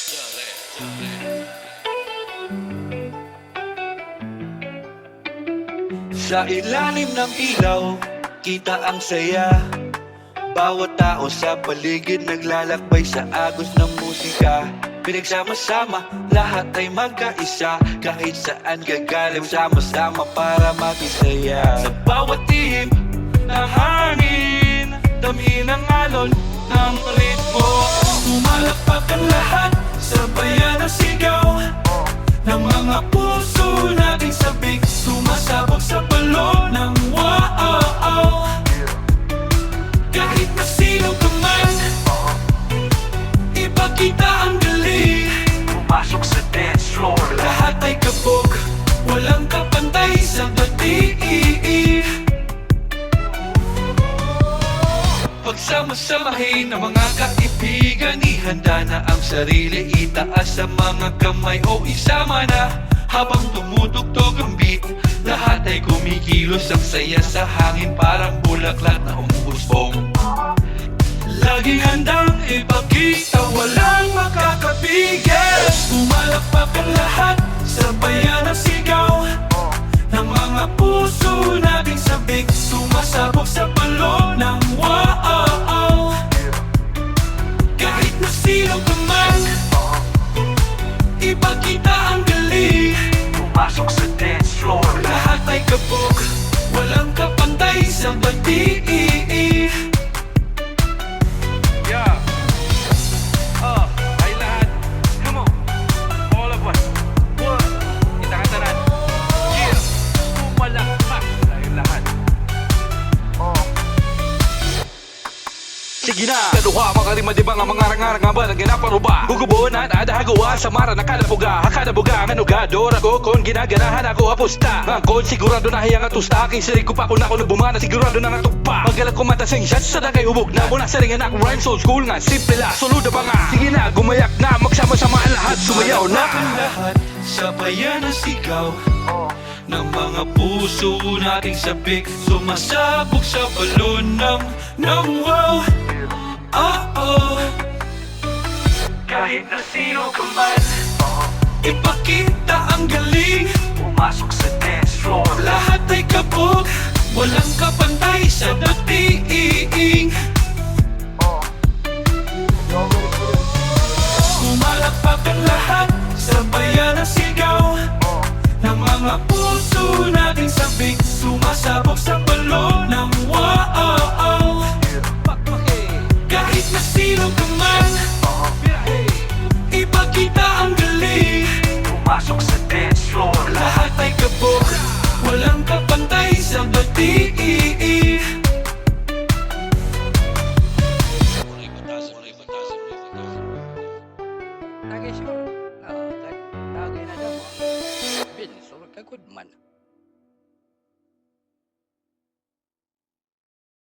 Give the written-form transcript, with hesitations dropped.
Sa ilalim ng ilaw, kita ang saya. Bawat tao sa paligid naglalakbay sa agos ng musika. Pinagsama-sama, lahat ay magkaisa. Kahit saan gagaling, sama-sama para makisaya. Sa bawat tihim ng hangin, damhin ang alon ng ritmo. Umalakpak ang lahat, sabayan ang sigaw ng mga puso nating sabik. Sumasabog sa balon ng wow. Kahit na sino ka man, ipakita ang galing. Pumasok sa dance floor, Lahat ay kabog, walang kapantay sa dating. Pagsama-samahin ang mga kaibigan, ihanda na ang sarili, itaas ang mga kamay o isama na. Habang tumutugtog ang beat, lahat ay kumikilos, ang saya sa hangin, parang bulaklak na umuusbong. Laging handang ipakita, walang makakapigil. Umalakpak ang lahat, sabayan ang sigaw ng mga puso nating sabik. Sumasabog sa balon ng wow. Kahit na sino ka man, ipakita ang galing. pumasok sa dance floor. Lahat ay kabog, walang kapantay sa dating. Yeah. Ay lahat. Come on. All of us. One. Kita katanan. Yeah. Pumalakpak tayo lahat. Sige na, kaduha mga rima di ba nga mga rangarang nga ba nang ginaparuba. Gugubuan at adahagawa sa mara na kalabuga. Hakalabuga nga nugador ako kung ginaganahan ako apusta. Ngakon sigurado na hiyang atusta. Aking sirig ko pa kung ako nagbumana sigurado na nga tukpa. Paggalak ko matasing shots sa dagay hubog na. Muna sa ringan ako rhyme old school nga. Simple la, suluda ba nga. Sige na, gumayak na, magsama-sama ang lahat. Sumayaw na. Ang lahat, sabayan ang sigaw ng mga puso nating sabik. Sumasabog sa balon ng wow. Oh. Kahit na sino ka man, Ipakita ang galing. pumasok sa dance floor. Lahat ay kabog, walang kapantay sa dating. Umalakpak ang lahat, sabayan ang sigaw ng mga puso nating sabik. Sumasabog sa balon ng wow. Kahit na sino ka man, ipakita ang galing. Pumasok sa dance floor. Lahat ay kabog, walang kapantay sa dating. Lagi sure. Lagi na daw. Bin, surag ka good man.